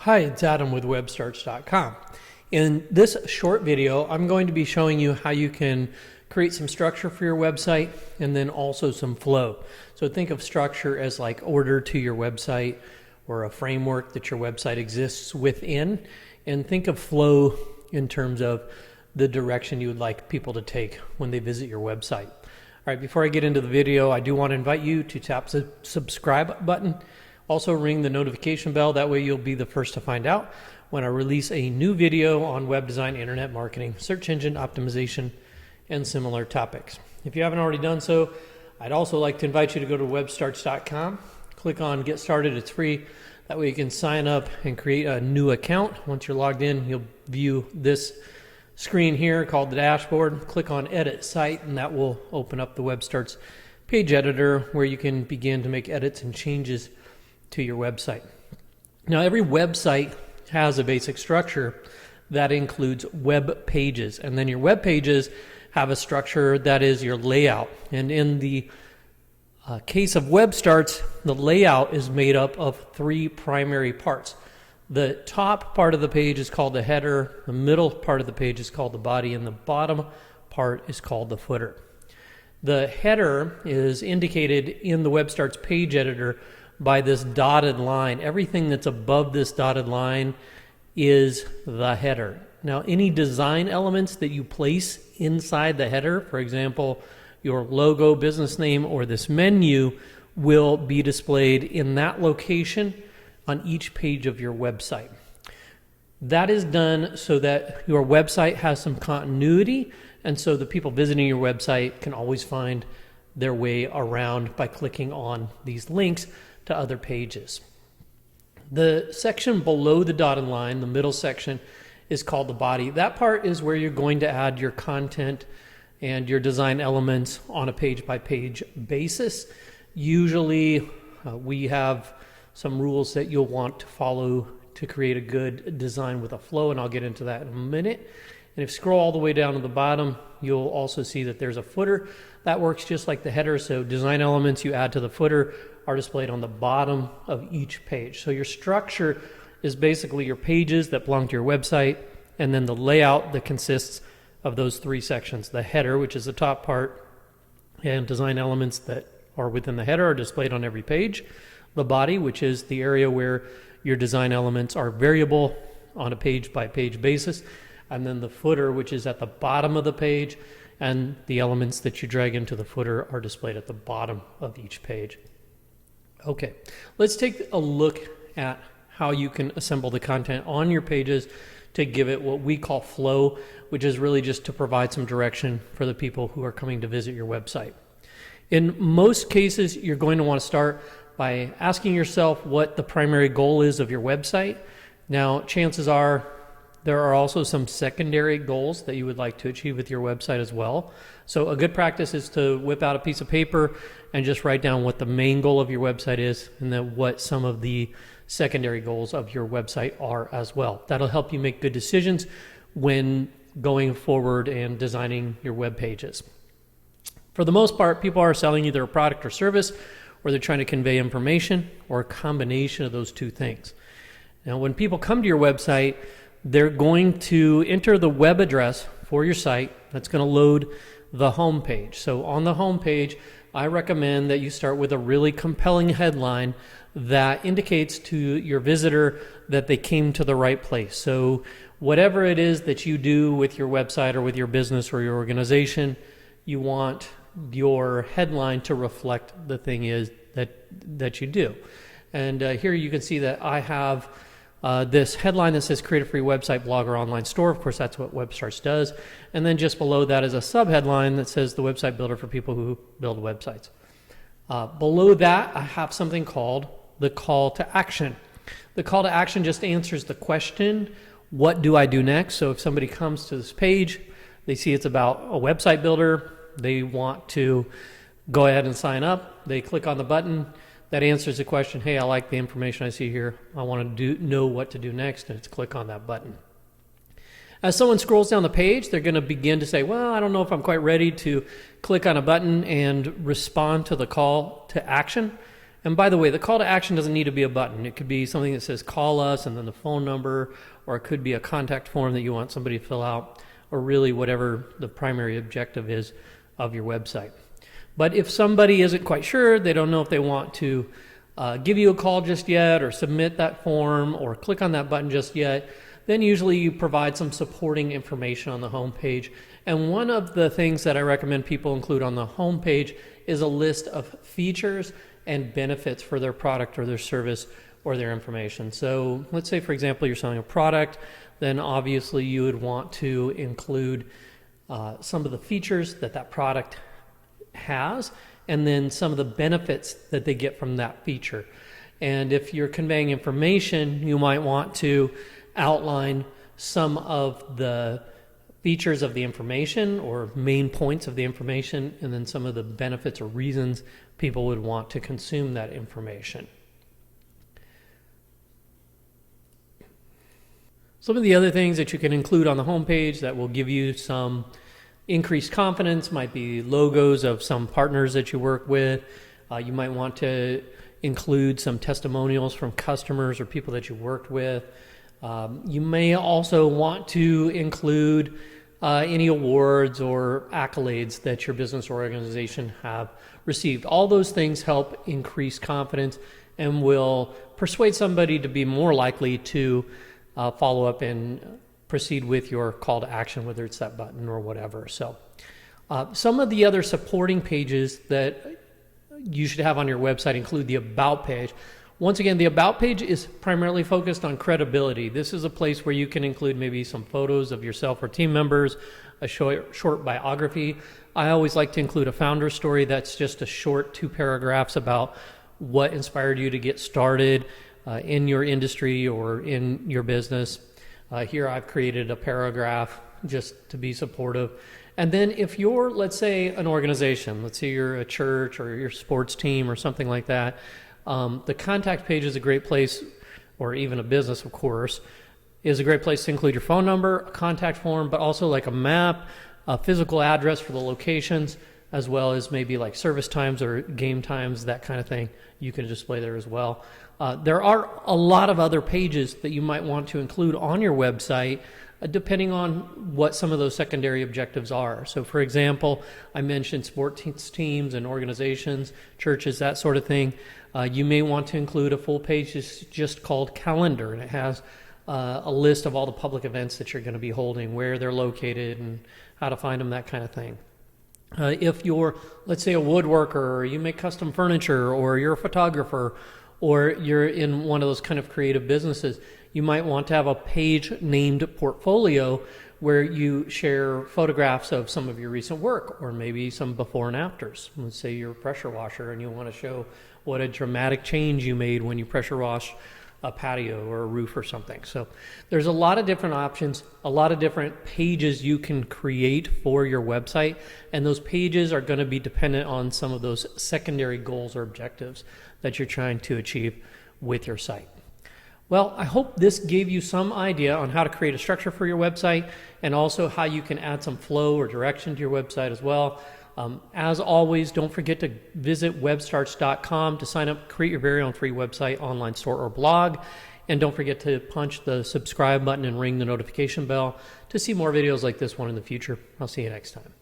Hi, it's Adam with WebStarts.com. In this short video, I'm going to be showing you how you can create some structure for your website and then also some flow. So think of structure as like order to your website or a framework that your website exists within, and think of flow in terms of the direction you would like people to take when they visit your website. All right, before I get into the video, I do want to invite you to tap the subscribe button. Also ring the notification bell, that way you'll be the first to find out when I release a new video on web design, internet marketing, search engine optimization, and similar topics. If you haven't already done so, I'd also like to invite you to go to WebStarts.com, click on Get Started, it's free. That way you can sign up and create a new account. Once you're logged in, you'll view this screen here called the dashboard. Click on Edit Site, and that will open up the WebStarts page editor where you can begin to make edits and changes to your website. Now, every website has a basic structure that includes web pages, and then your web pages have a structure that is your layout. And in the case of WebStarts, the layout is made up of three primary parts. The top part of the page is called the header, the middle part of the page is called the body, and the bottom part is called the footer. The header is indicated in the WebStarts page editor by this dotted line. Everything that's above this dotted line is the header. Now, any design elements that you place inside the header, for example, your logo, business name, or this menu, will be displayed in that location on each page of your website. That is done so that your website has some continuity, and so the people visiting your website can always find their way around by clicking on these links to other pages. The section below the dotted line, the middle section, is called the body. That part is where you're going to add your content and your design elements on a page-by-page basis. Usually, we have some rules that you'll want to follow to create a good design with a flow, and I'll get into that in a minute. And if you scroll all the way down to the bottom, you'll also see that there's a footer. That works just like the header, so design elements you add to the footer are displayed on the bottom of each page. So your structure is basically your pages that belong to your website, and then the layout that consists of those three sections. The header, which is the top part, and design elements that are within the header are displayed on every page. The body, which is the area where your design elements are variable on a page-by-page basis. And then the footer, which is at the bottom of the page, and the elements that you drag into the footer are displayed at the bottom of each page. Okay, let's take a look at how you can assemble the content on your pages to give it what we call flow, which is really just to provide some direction for the people who are coming to visit your website. In most cases, you're going to want to start by asking yourself what the primary goal is of your website. Now, chances are there are also some secondary goals that you would like to achieve with your website as well. So a good practice is to whip out a piece of paper and just write down what the main goal of your website is, and then what some of the secondary goals of your website are as well. That'll help you make good decisions when going forward and designing your web pages. For the most part, people are selling either a product or service, or they're trying to convey information, or a combination of those two things. Now, when people come to your website, they're going to enter the web address for your site. That's going to load the home page. So on the home page, I recommend that you start with a really compelling headline that indicates to your visitor that they came to the right place. So whatever it is that you do with your website or with your business or your organization, you want your headline to reflect the thing is that you do. And here you can see that I have this headline that says create a free website, blog, or online store. Of course, that's what WebStarts does. And then just below that is a subheadline that says the website builder for people who build websites. Below that, I have something called the call to action. The call to action just answers the question, what do I do next? So if somebody comes to this page, they see it's about a website builder, they want to go ahead and sign up, they click on the button. That answers the question, hey, I like the information I see here. I want to know what to do next, and it's click on that button. As someone scrolls down the page, they're going to begin to say, well, I don't know if I'm quite ready to click on a button and respond to the call to action. And by the way, the call to action doesn't need to be a button. It could be something that says call us and then the phone number, or it could be a contact form that you want somebody to fill out, or really whatever the primary objective is of your website. But if somebody isn't quite sure, they don't know if they want to give you a call just yet, or submit that form, or click on that button just yet, then usually you provide some supporting information on the home page. And one of the things that I recommend people include on the home page is a list of features and benefits for their product or their service or their information. So let's say, for example, you're selling a product, then obviously you would want to include some of the features that that product has, and then some of the benefits that they get from that feature. And if you're conveying information, you might want to outline some of the features of the information or main points of the information, and then some of the benefits or reasons people would want to consume that information. Some of the other things that you can include on the homepage that will give you some increased confidence might be logos of some partners that you work with. You might want to include some testimonials from customers or people that you worked with. You may also want to include any awards or accolades that your business or organization have received. All those things help increase confidence and will persuade somebody to be more likely to follow up and proceed with your call to action, whether it's that button or whatever. So some of the other supporting pages that you should have on your website include the About page. Once again, the About page is primarily focused on credibility. This is a place where you can include maybe some photos of yourself or team members, a short biography. I always like to include a founder story that's just a short 2 paragraphs about what inspired you to get started in your industry or in your business. Here I've created a paragraph just to be supportive. And then if you're, let's say, an organization, let's say you're a church or your sports team or something like that, the contact page is a great place, or even a business, of course, is a great place to include your phone number, a contact form, but also like a map, a physical address for the locations, as well as maybe like service times or game times, that kind of thing. You can display there as well. There are a lot of other pages that you might want to include on your website, depending on what some of those secondary objectives are. So for example, I mentioned sports teams and organizations, churches, that sort of thing. You may want to include a full page just called Calendar, and it has a list of all the public events that you're going to be holding, where they're located, and how to find them, that kind of thing. If you're, let's say, a woodworker, or you make custom furniture, or you're a photographer, or you're in one of those kind of creative businesses, you might want to have a page named Portfolio where you share photographs of some of your recent work, or maybe some before and afters. Let's say you're a pressure washer and you want to show what a dramatic change you made when you pressure wash a patio or a roof or something. So there's a lot of different options, a lot of different pages you can create for your website, and those pages are going to be dependent on some of those secondary goals or objectives that you're trying to achieve with your site. Well, I hope this gave you some idea on how to create a structure for your website, and also how you can add some flow or direction to your website as well. As always, don't forget to visit WebStarts.com to sign up, create your very own free website, online store, or blog. And don't forget to punch the subscribe button and ring the notification bell to see more videos like this one in the future. I'll see you next time.